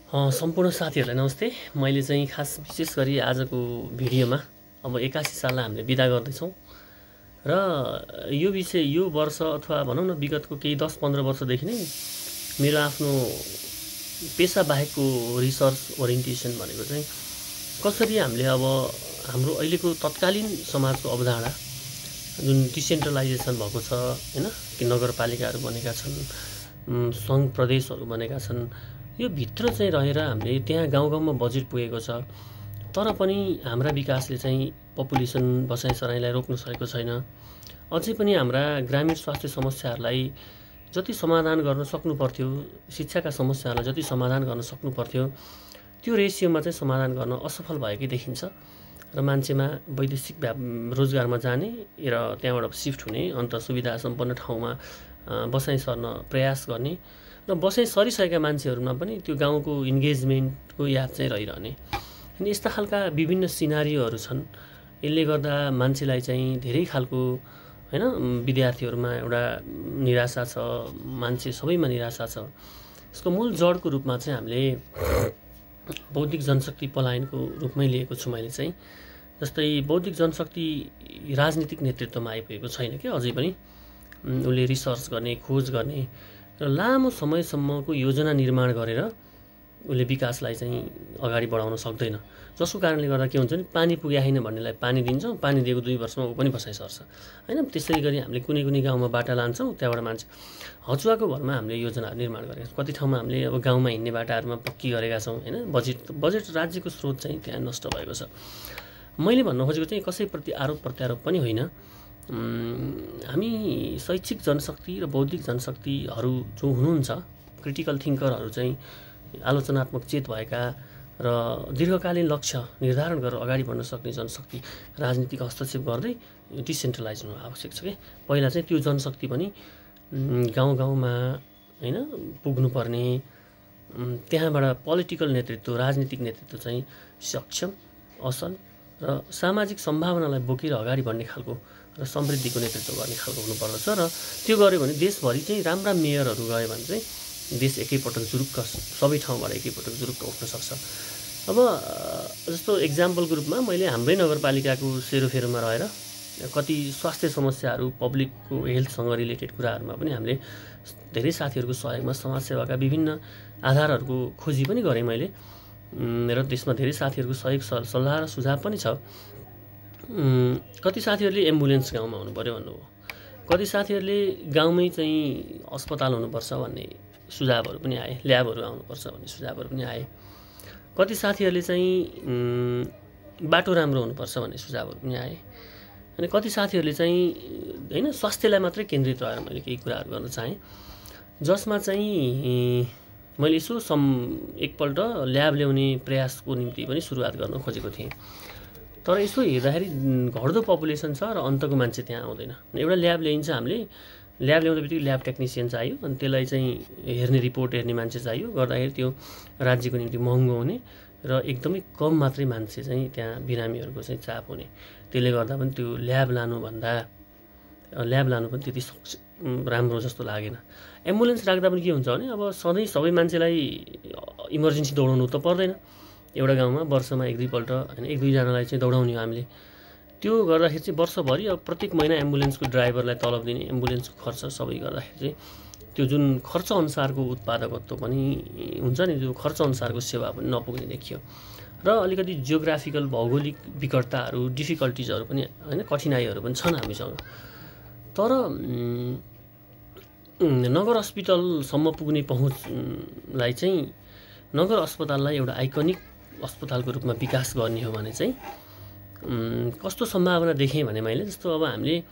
सम्पूर्ण साथीहरूलाई नमस्ते। मैले चाहिँ खास विशेष गरी आजको भिडियोमा अब 81 साललाई हामीले बिदा गर्दैछौँ र यो विषय यो वर्ष अथवा भनौँ न विगतको केही 10-15 वर्षदेखि नै मेरो आफ्नो पेसा बाहेकको रिसर्च ओरिएन्टेसन भनेको चाहिँ कसरी हामीले अब हाम्रो अहिलेको तत्कालीन समाजको अवधारणा जुन डिसेन्ट्रलाइजेसन भएको छ हैन, कि नगरपालिकाहरू बनेका छन्, सङ्घ प्रदेशहरू बनेका छन्, यो भित्र चाहिँ रहेर हामीले त्यहाँ गाउँ गाउँमा बजेट पुगेको छ तर पनि हाम्रा विकासले चाहिँ पपुलेसन बसाइसराईलाई रोक्न सकेको छैन। अझै पनि हाम्रा ग्रामीण स्वास्थ्य समस्याहरूलाई जति समाधान गर्न सक्नु पर्थ्यो, शिक्षाका समस्याहरूलाई जति समाधान गर्न सक्नु पर्थ्यो, त्यो रेसियोमा चाहिँ समाधान गर्न असफल भएकै देखिन्छ र मान्छेमा वैदेशिक रोजगारमा जाने र त्यहाँबाट सिफ्ट हुने, अन्त सुविधा सम्पन्न ठाउँमा बसाइ सर्न प्रयास गर्ने र बसाइ सरिसकेका मान्छेहरूमा पनि त्यो गाउँको इन्गेजमेन्टको याद चाहिँ रहिरहने। अनि यस्ता खालका विभिन्न सिनारियोहरू छन्। यसले गर्दा मान्छेलाई चाहिँ धेरै खालको हैन, विद्यार्थीहरूमा एउटा निराशा छ, मान्छे सबैमा निराशा छ। यसको मूल जडको रूपमा चाहिँ हामीले बौद्धिक जनशक्ति पलायनको रूपमै लिएको छु मैले चाहिँ। जस्तै बौद्धिक जनशक्ति राजनीतिक नेतृत्वमा आइपुगेको छैन कि अझै पनि। उसले रिसर्च गर्ने, खोज गर्ने र लामो समयसम्मको योजना निर्माण गरेर उसले विकासलाई चाहिँ अगाडि बढाउन सक्दैन। जसको कारणले गर्दा के हुन्छ नि, पानी पुगे छैन भन्नेलाई पानी दिन्छौँ, पानी दिएको 2 वर्षमा ऊ पनि बसाइ सर्छ हैन। त्यसै गरी हामीले कुनै कुनै गाउँमा बाटा लान्छौँ, त्यहाँबाट मान्छे हचुवाको भरमा हामीले योजनाहरू निर्माण गरेका छौँ। कति ठाउँमा हामीले अब गाउँमा हिँड्ने बाटाहरूमा पक्की गरेका छौँ हैन। बजेट राज्यको स्रोत चाहिँ त्यहाँ नष्ट भएको छ। मैले भन्न खोजेको चाहिँ कसैप्रति आरोप प्रत्यारोप पनि होइन। हामी शैक्षिक जनशक्ति र बौद्धिक जनशक्तिहरू जो हुनुहुन्छ, क्रिटिकल थिङ्करहरू चाहिँ आलोचनात्मक चेत भएका र दीर्घकालीन लक्ष्य निर्धारण गरेर अगाडि बढ्न सक्ने जनशक्ति राजनीतिक हस्तक्षेप गर्दै डिसेन्ट्रलाइज हुनु आवश्यक छ कि। पहिला चाहिँ त्यो जनशक्ति पनि गाउँ गाउँमा हैन पुग्नुपर्ने, त्यहाँबाट पोलिटिकल नेतृत्व, राजनीतिक नेतृत्व चाहिँ सक्षम, असल र सामाजिक सम्भावनालाई बोकेर अगाडि बढ्ने खालको र समृद्धिको नेतृत्व गर्ने खालको हुनुपर्दछ। र त्यो गर्यो भने देशभरि चाहिँ राम्रा मेयरहरू गयो भने चाहिँ देश एकैपटक जुरुक्क सबै ठाउँबाट एकैपटक जुरुक्क उठ्न सक्छ। अब जस्तो एक्जाम्पलको रूपमा मैले हाम्रै नगरपालिकाको सेरोफेरोमा रहेर कति स्वास्थ्य समस्याहरू, पब्लिकको हेल्थसँग रिलेटेड कुराहरूमा पनि हामीले धेरै साथीहरूको सहयोगमा समाजसेवाका विभिन्न आधारहरूको खोजी पनि गरेँ मैले र त्यसमा धेरै साथीहरूको सहयोग सल्लाह र सुझाव पनि छ। कति साथीहरूले एम्बुलेन्स गाउँमा हुनु पर्यो भन्नुभयो, कति साथीहरूले गाउँमै चाहिँ अस्पताल हुनुपर्छ भन्ने सुझावहरू पनि आए, ल्याबहरू आउनुपर्छ भन्ने सुझावहरू पनि आए। कति साथीहरूले चाहिँ बाटो राम्रो हुनुपर्छ भन्ने सुझावहरू पनि आए। अनि कति साथीहरूले चाहिँ हैन स्वास्थ्यलाई मात्रै केन्द्रित रहेर मैले केही कुराहरू गर्न चाहेँ, जसमा चाहिँ मैले यसो एकपल्ट ल्याब ल्याउने प्रयासको निम्ति पनि सुरुवात गर्न खोजेको थिएँ। तर यसो हेर्दाखेरि घट्दो पपुलेसन छ र अन्तको मान्छे त्यहाँ आउँदैन। एउटा ल्याब ल्याइन्छ, हामीले ल्याब ल्याउँदा बित्तिकै ल्याब टेक्निसियन चाहियो, अनि त्यसलाई चाहिँ हेर्ने, रिपोर्ट हेर्ने मान्छे चाहियो, गर्दाखेरि त्यो राज्यको निम्ति महँगो हुने र एकदमै कम मात्रै मान्छे चाहिँ त्यहाँ बिरामीहरूको चाहिँ चाप हुने। त्यसले गर्दा पनि त्यो ल्याब लानु पनि त्यति राम्रो जस्तो लागेन। एम्बुलेन्स राख्दा पनि के हुन्छ भने अब सधैँ सबै मान्छेलाई इमर्जेन्सी दौडाउनु त पर्दैन। एउटा गाउँमा वर्षमा 1-2 पल्ट हैन, 1-2 जनालाई चाहिँ दौडाउने हो हामीले। त्यो गर्दाखेरि चाहिँ वर्षभरि अब प्रत्येक महिना एम्बुलेन्सको ड्राइभरलाई तलब दिने, एम्बुलेन्सको खर्च सबै गर्दाखेरि चाहिँ त्यो जुन खर्च अनुसारको उत्पादकत्व पनि हुन्छ नि, त्यो खर्च अनुसारको सेवा पनि नपुग्ने देखियो। र अलिकति जियोग्राफिकल भौगोलिक विकटताहरू, डिफिकल्टिजहरू पनि हैन, कठिनाइहरू पनि छन् हामीसँग। तर नगर अस्पतालसम्म पुग्ने पहुँचलाई चाहिँ, नगर अस्पताललाई एउटा आइकनिक अस्पतालको रूपमा विकास गर्ने हो भने चाहिँ कस्तो सम्भावना देखेँ भने मैले, जस्तो अब हामीले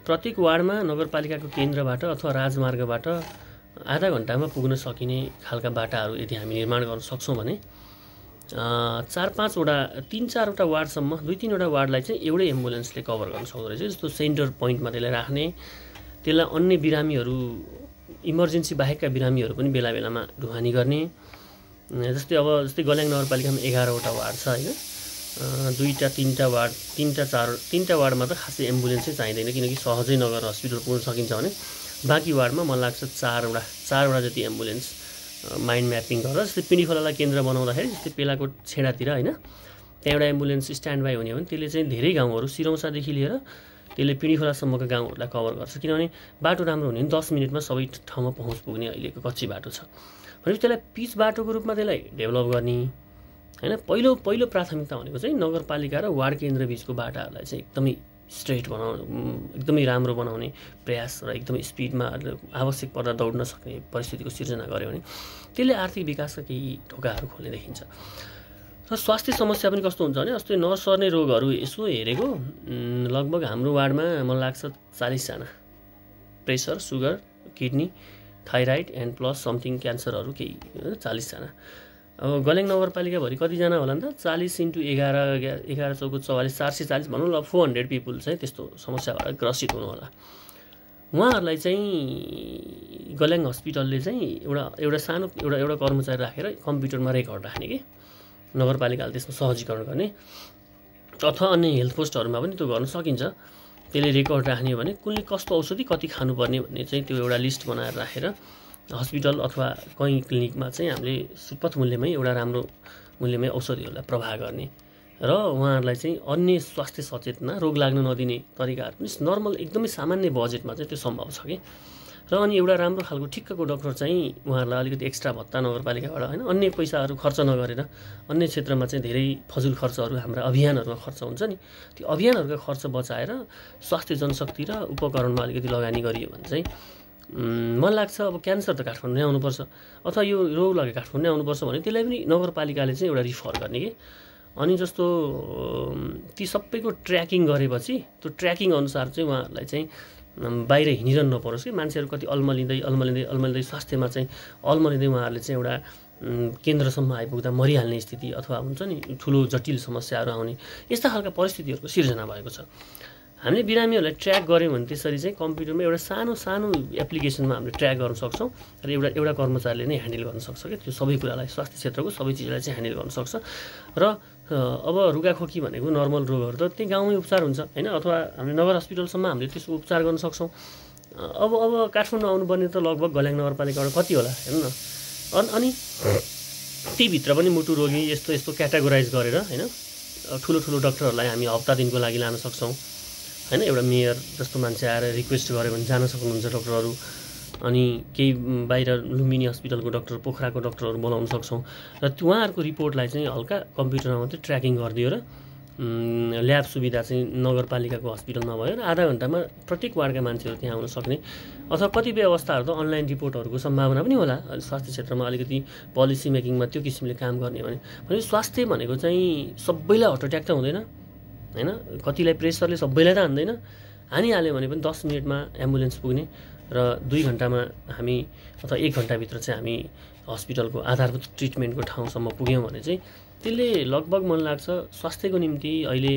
प्रत्येक वार्डमा नगरपालिकाको केन्द्रबाट अथवा राजमार्गबाट आधा घन्टामा पुग्न सकिने खालका बाटाहरू यदि हामी निर्माण गर्न सक्छौँ भने 3-4वटा वार्डसम्म, 2-3वटा वार्डलाई चाहिँ एउटै एम्बुलेन्सले कभर गर्न सक्दो रहेछ। जस्तो सेन्टर पोइन्टमा त्यसलाई राख्ने, त्यसलाई अन्य बिरामीहरू, इमर्जेन्सी बाहेकका बिरामीहरू पनि बेला बेलामा ढुवानी गर्ने। जस्तै गल्याङ नगरपालिकामा 11वटा वार्ड छ हैन, 3टा वार्डमा त खासै एम्बुलेन्सै चाहिँदैन, किनकि सहजै नगर हस्पिटल पुग्न सकिन्छ भने बाँकी वार्डमा मलाई लाग्छ 4वटा जति एम्बुलेन्स माइन्ड म्यापिङ गरेर जस्तै पिँढी खोलालाई केन्द्र बनाउँदाखेरि जस्तै पेलाको छेडातिर होइन त्यहाँ एउटा एम्बुलेन्स स्ट्यान्ड बाई हुने हो भने त्यसले चाहिँ धेरै गाउँहरू सिरौसादेखि लिएर त्यसले पिँढी खोलासम्मका गाउँहरूलाई कभर गर्छ किनभने बाटो राम्रो हुने 10 मिनटमा सबै ठाउँमा पहुँच पुग्ने अहिलेको कच्ची बाटो छ भनेपछि त्यसलाई पिच बाटोको रूपमा त्यसलाई डेभलप गर्ने होइन पहिलो प्राथमिकता भनेको चाहिँ नगरपालिका र वार्ड केन्द्र बिचको बाटाहरूलाई चाहिँ एकदमै स्ट्रेट बनाउनु एकदमै राम्रो बनाउने प्रयास र एकदमै स्पिडमा आवश्यक पर्दा दौड्न सक्ने परिस्थितिको सिर्जना गर्यो भने त्यसले आर्थिक विकासका केही ढोकाहरू खोल्ने देखिन्छ र स्वास्थ्य समस्या पनि कस्तो हुन्छ भने जस्तै नसर्ने रोगहरू यसो हेरेको लगभग हाम्रो वार्डमा मलाई लाग्छ 40 जना pressure sugar kidney thyroid and plus something क्यान्सरहरू केही 40 जना अब गलेङ नगरपालिकाभरि कतिजना होला नि त 40 × 11 11 चौको 44 440 भनौँ ल 400 पिपुल चाहिँ त्यस्तो समस्याबाट ग्रसित हुनु होला उहाँहरूलाई चाहिँ गलेङ हस्पिटलले चाहिँ एउटा सानो एउटा कर्मचारी राखेर कम्प्युटरमा रेकर्ड राख्ने कि नगरपालिकाले त्यसमा सहजीकरण गर्ने अथवा अन्य हेल्थ पोस्टहरूमा पनि त्यो गर्न सकिन्छ त्यसले रेकर्ड राख्ने भने कुनले कस्तो औषधि कति खानुपर्ने भन्ने चाहिँ त्यो एउटा लिस्ट बनाएर राखेर हस्पिटल अथवा कहीँ क्लिनिकमा चाहिँ हामीले सुपथ मूल्यमै एउटा राम्रो मूल्यमै औषधिहरूलाई प्रवाह गर्ने र उहाँहरूलाई चाहिँ अन्य स्वास्थ्य सचेतना रोग लाग्न नदिने तरिकाहरू पनि नर्मल एकदमै सामान्य बजेटमा चाहिँ त्यो सम्भव छ कि र अनि एउटा राम्रो खालको ठिक्कको डक्टर चाहिँ उहाँहरूलाई अलिकति एक्स्ट्रा भत्ता नगरपालिकाबाट होइन अन्य पैसाहरू खर्च नगरेर अन्य क्षेत्रमा चाहिँ धेरै फजुल खर्चहरू हाम्रा अभियानहरूमा खर्च हुन्छ नि त्यो अभियानहरूका खर्च बचाएर स्वास्थ्य जनशक्ति र उपकरणमा अलिकति लगानी गरियो भने चाहिँ मलाई लाग्छ अब क्यान्सर त काठमाडौँ नै आउनुपर्छ अथवा यो रोग लगे काठमाडौँ नै आउनुपर्छ भने त्यसलाई पनि नगरपालिकाले चाहिँ एउटा रिफर गर्ने कि अनि जस्तो ती सबैको ट्र्याकिङ गरेपछि त्यो ट्र्याकिङ अनुसार चाहिँ उहाँहरूलाई चाहिँ बाहिर हिँडिरहनु नपरोस् कि मान्छेहरू कति अल्मलिँदै स्वास्थ्यमा चाहिँ अल्मलिँदै उहाँहरूले चाहिँ एउटा केन्द्रसम्म आइपुग्दा मरिहाल्ने स्थिति अथवा हुन्छ नि ठुलो जटिल समस्याहरू आउने यस्ता खालका परिस्थितिहरूको सिर्जना भएको छ हामीले बिरामीहरूलाई ट्र्याक गऱ्यौँ भने त्यसरी चाहिँ कम्प्युटरमा एउटा सानो एप्लिकेसनमा हामीले ट्र्याक गर्न सक्छौँ र एउटा कर्मचारीले नै ह्यान्डल गर्न सक्छ कि त्यो सबै कुरालाई स्वास्थ्य क्षेत्रको सबै चिजलाई चाहिँ ह्यान्डल गर्न सक्छ र अब रुगाखोकी भनेको नर्मल रोगहरू त त्यही गाउँमै उपचार हुन्छ होइन अथवा हामीले नगर हस्पिटलसम्म हामीले त्यसको उपचार गर्न सक्छौँ अब काठमाडौँ आउनुपर्ने त लगभग गल्याङ नगरपालिकाबाट कति होला हेर्नु न अनि तीभित्र पनि मुटु रोगी यस्तो क्याटेगोराइज गरेर होइन ठुलो डक्टरहरूलाई हामी हप्ता दिनको लागि लान सक्छौँ होइन एउटा मेयर जस्तो मान्छे आएर रिक्वेस्ट गर्यो भने जान सक्नुहुन्छ डक्टरहरू अनि केही बाहिर लुम्बिनी हस्पिटलको डक्टर पोखराको डक्टरहरू बोलाउन सक्छौँ र उहाँहरूको रिपोर्टलाई चाहिँ हल्का कम्प्युटरमा मात्रै ट्र्याकिङ गरिदियो र ल्याब सुविधा चाहिँ नगरपालिकाको हस्पिटलमा भयो र आधा घन्टामा प्रत्येक वार्डका मान्छेहरू त्यहाँ आउन सक्ने अथवा कतिपय अवस्थाहरू त अनलाइन रिपोर्टहरूको सम्भावना पनि होला स्वास्थ्य क्षेत्रमा अलिकति पोलिसी मेकिङमा त्यो किसिमले काम गर्ने भने स्वास्थ्य भनेको चाहिँ सबैलाई हार्ट एट्याक त हुँदैन होइन कतिलाई प्रेसरले सबैलाई त हान्दैन हानिहाल्यो भने पनि 10 मिनटमा एम्बुलेन्स पुग्ने र 2 घन्टामा हामी अथवा 1 घन्टाभित्र चाहिँ हामी हस्पिटलको आधारभूत ट्रिटमेन्टको ठाउँसम्म पुग्यौँ भने चाहिँ त्यसले लगभग मन लाग्छ स्वास्थ्यको निम्ति अहिले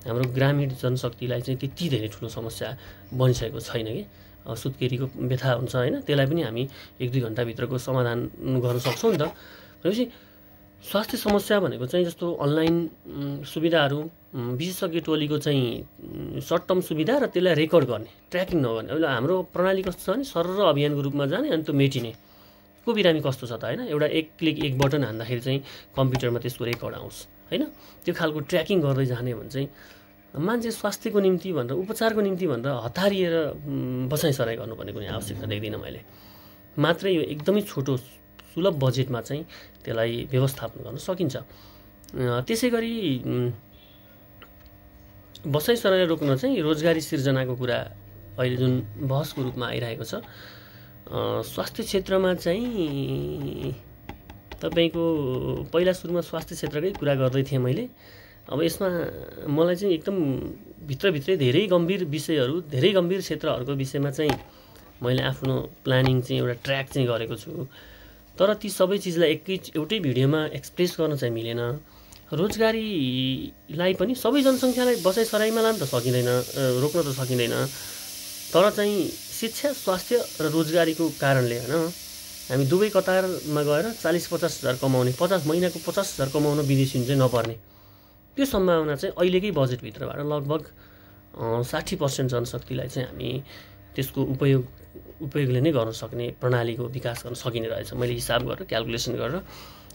हाम्रो ग्रामीण जनशक्तिलाई चाहिँ त्यति धेरै ठुलो समस्या बनिसकेको छैन कि सुत्केरीको व्यथा हुन्छ होइन त्यसलाई पनि हामी 1-2 घन्टाभित्रको समाधान गर्न सक्छौँ नि त भनेपछि स्वास्थ्य समस्या भनेको चाहिँ जस्तो अनलाइन सुविधाहरू विशेषज्ञ टोलीको चाहिँ सर्ट टर्म सुविधा र त्यसलाई रेकर्ड गर्ने ट्र्याकिङ नगर्ने अहिले हाम्रो प्रणाली कस्तो छ भने सरर अभियानको रूपमा जाने अनि त्यो मेटिने को बिरामी कस्तो छ त होइन एउटा एक क्लिक एक बटन हान्दाखेरि चाहिँ कम्प्युटरमा त्यसको रेकर्ड आउँछ होइन त्यो खालको ट्र्याकिङ गर्दै जाने भने चाहिँ मान्छे स्वास्थ्यको निम्ति भनेर उपचारको निम्ति भनेर हतारिएर बसाइसराइ गर्नुपर्ने कुनै आवश्यकता देख्दिनँ मैले मात्रै यो एकदमै छोटो सुलभ बजेटमा चाहिँ त्यसलाई व्यवस्थापन गर्न सकिन्छ त्यसै गरी बसाइसराइ रोक्न चाहिँ रोजगारी सिर्जनाको कुरा अहिले जुन बहसको रूपमा आइरहेको छ स्वास्थ्य क्षेत्रमा चाहिँ तपाईँको पहिला सुरुमा स्वास्थ्य क्षेत्रकै कुरा गर्दै थिएँ मैले अब यसमा मलाई चाहिँ एकदम भित्रभित्रै धेरै गम्भीर विषयहरू धेरै गम्भीर क्षेत्रहरूको विषयमा चाहिँ मैले आफ्नो प्लानिङ चाहिँ एउटा ट्र्याक चाहिँ गरेको छु तर ती सबै चिजलाई एउटै भिडियोमा एक्सप्रेस गर्न चाहिँ मिलेन रोजगारीलाई पनि सबै जनसङ्ख्यालाई बसाइसराइमा लान त सकिँदैन रोक्न त सकिँदैन तर चाहिँ शिक्षा स्वास्थ्य र रोजगारीको कारणले होइन हामी दुवै कतारमा गएर 40-50 हजार कमाउने 50 महिनाको 50 हजार कमाउन विदेशी चाहिँ नपर्ने त्यो सम्भावना चाहिँ अहिलेकै बजेटभित्रबाट लगभग 60% जनशक्तिलाई चाहिँ हामी त्यसको उपयोगले नै गर्न सक्ने प्रणालीको विकास गर्न सकिने रहेछ। मैले हिसाब गरेर क्याल्कुलेसन गरेर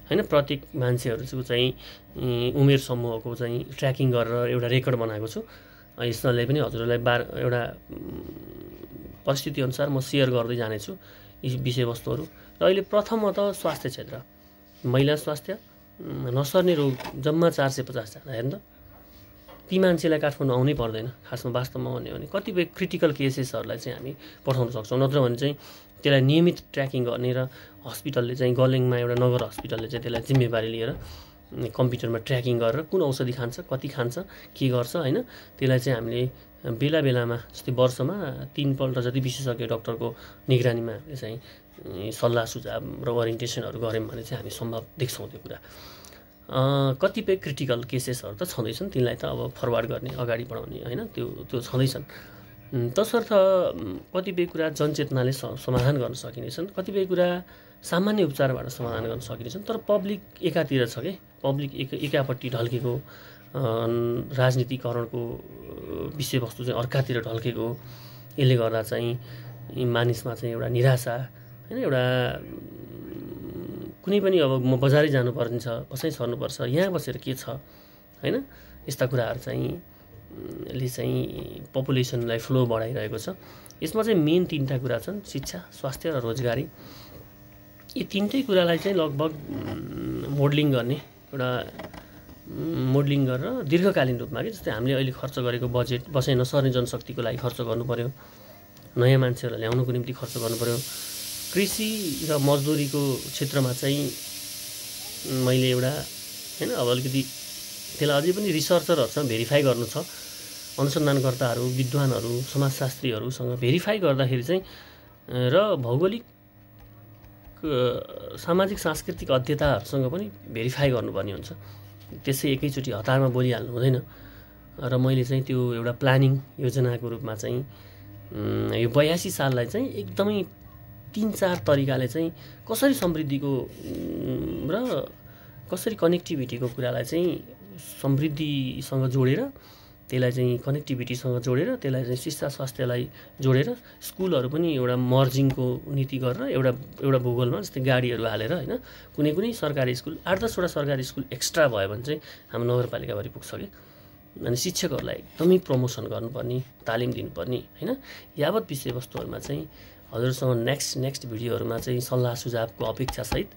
हैन प्रत्येक मान्छेहरुको चाहिँ उमेर समूहको चाहिँ ट्र्याकिङ गरेर एउटा रेकर्ड बनाएको छु। यसले पनि हजुरलाई एउटा परिस्थिति अनुसार म शेयर गर्दै जानेछु यी विषयवस्तुहरू। र अहिले प्रथमतः स्वास्थ्य क्षेत्र, महिला स्वास्थ्य, नसर्ने रोग जम्मा 450 जना। हेर्नु त, ती मान्छेलाई काठमाडौँ आउनै पर्दैन खासमा वास्तवमा भन्यो भने। कतिपय क्रिटिकल केसेसहरूलाई चाहिँ हामी पठाउन सक्छौँ, नत्र भने चाहिँ त्यसलाई नियमित ट्र्याकिङ गर्ने र हस्पिटलले चाहिँ गलेङमा एउटा नगर हस्पिटलले चाहिँ त्यसलाई जिम्मेवारी लिएर कम्प्युटरमा ट्र्याकिङ गरेर कुन औषधि खान्छ, कति खान्छ, के गर्छ हैन, त्यसलाई चाहिँ हामीले बेला बेलामा जस्तै वर्षमा 3 पल्ट जति विशेषज्ञ डाक्टरको निगरानीमा हामीले चाहिँ सल्लाह सुझाव र ओरिएन्टेसनहरू गऱ्यौँ भने चाहिँ हामी सम्भव देख्छौँ त्यो कुरा। कतिपय क्रिटिकल केसेसहरू त छँदैछन्, तिनलाई त अब फरवार्ड गर्ने, अगाडि बढाउने हैन, त्यो छँदैछन्। तसर्थ कतिपय कुरा जनचेतनाले समाधान गर्न सकिनेछन्, कतिपय कुरा सामान्य उपचारबाट समाधान गर्न सकिनेछन्। तर पब्लिक एकातिर छ के, पब्लिक एकापट्टि ढल्केको, राजनीतिकरणको विषयवस्तु चाहिँ अर्कातिर ढल्केको, यसले गर्दा चाहिँ मानिसमा चाहिँ एउटा निराशा हैन, एउटा कुनै पनि अब म बजारै जानुपर्ने छ, कसै सर्नुपर्छ, यहाँ बसेर के छ हैन, यस्ता कुराहरू चाहिँ ले चाहिँ पपुलेसनलाई फ्लो बढाइरहेको छ। यसमा चाहिँ मेन 3टा कुरा छन्, शिक्षा, स्वास्थ्य र रोजगारी। यी 3टै कुरालाई चाहिँ लगभग मोडलिङ गर्ने, एउटा मोडलिङ गरेर दीर्घकालीन रूपमा के, जस्तै हामीले अहिले खर्च गरेको बजेट बसाइ नसर्ने जनशक्तिको लागि खर्च गर्नु पर्यो, नयाँ मान्छेहरूलाई ल्याउनुको निम्ति खर्च गर्नु पर्यो। कृषि र मजदुरीको क्षेत्रमा चाहिँ मैले एउटा हैन अब अलिकति त्यसलाई अझै पनि रिसर्चरहरूसँग भेरिफाई गर्नु छ, अनुसन्धानकर्ताहरू, विद्वानहरू, समाजशास्त्रीहरूसँग भेरिफाई गर्दाखेरि चाहिँ र भौगोलिक सामाजिक सांस्कृतिक अध्ययताहरूसँग पनि भेरिफाई गर्नुपर्ने हुन्छ। त्यसै एकैचोटि हतारमा बोलिहाल्नु हुँदैन। र मैले चाहिँ त्यो एउटा प्लानिङ योजनाको रूपमा चाहिँ यो 82 साललाई चाहिँ एकदमै 3-4 तरिकाले चाहिँ कसरी समृद्धिको र कसरी कनेक्टिभिटीको कुरालाई चाहिँ समृद्धिसँग जोडेर, त्यसलाई चाहिँ कनेक्टिभिटीसँग जोडेर, त्यसलाई चाहिँ शिक्षा स्वास्थ्यलाई जोडेर, स्कुलहरू पनि एउटा मर्जिङको नीति गरेर एउटा भूगोलमा जस्तै गाडीहरू हालेर हैन, कुनै सरकारी स्कुल 8-10 वटा सरकारी स्कुल एक्स्ट्रा भयो भने चाहिँ हाम्रो नगरपालिकाभरि पुग्छ कि। अनि शिक्षकहरूलाई एकदमै प्रमोसन गर्नुपर्ने, तालिम दिनुपर्ने हैन। यावत विषयवस्तुहरूमा चाहिँ हजुरसँग नेक्स्ट भिडियोहरूमा चाहिँ सल्लाह सुझावको अपेक्षासहित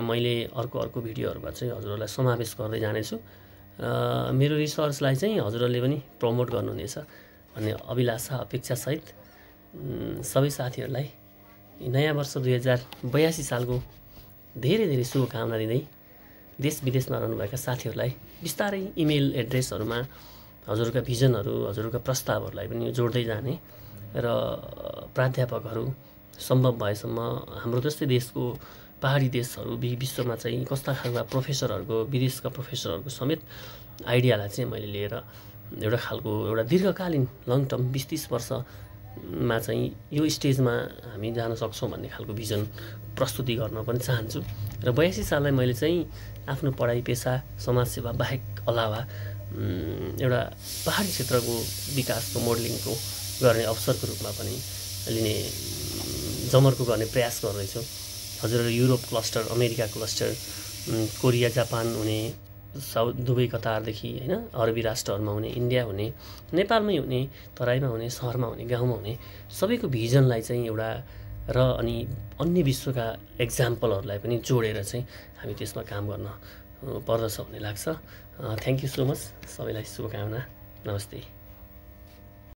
मैले अर्को भिडियोहरूमा चाहिँ हजुरहरूलाई समावेश गर्दै जानेछु। मेरो रिसर्चलाई चाहिँ हजुरहरूले पनि प्रमोट गर्नुहुनेछ भन्ने अभिलाषा अपेक्षासहित सबै साथीहरूलाई नयाँ वर्ष 2082 सालको धेरै धेरै शुभकामना दिँदै देश विदेशमा रहनुभएका साथीहरूलाई बिस्तारै इमेल एड्रेसहरूमा हजुरका भिजनहरू, हजुरका प्रस्तावहरूलाई पनि जोड्दै जाने र प्राध्यापकहरू सम्भव भएसम्म हाम्रो जस्तै देशको पहाडी देशहरू विश्वमा चाहिँ कस्ता खालका प्रोफेसरहरूको, विदेशका प्रोफेसरहरूको समेत आइडियालाई चाहिँ मैले लिएर एउटा दीर्घकालीन लङ टर्म 20-30 वर्षमा चाहिँ यो स्टेजमा हामी जान सक्छौँ भन्ने खालको भिजन प्रस्तुति गर्न पनि चाहन्छु। र 82 साललाई मैले चाहिँ आफ्नो पढाइ, पेसा, समाजसेवा बाहेक अलावा एउटा पहाडी क्षेत्रको विकासको मोडलिङको गर्ने अवसरको रूपमा पनि लिने जमर्को गर्ने प्रयास गर्दैछु। हजुरहरू Europe cluster, America cluster, Korea, Japan हुने, साउथ दुबई, कतारदेखि हैन अरबी राष्ट्रहरूमा हुने, इन्डिया हुने, नेपालमै हुने, तराईमा हुने, सहरमा हुने, गाउँमा हुने सबैको भिजनलाई चाहिँ एउटा र अनि अन्य विश्वका एक्जाम्पलहरूलाई पनि जोडेर चाहिँ हामी त्यसमा काम गर्न पर्दछ भन्ने लाग्छ। Thank you so much. सबैलाई शुभकामना। नमस्ते।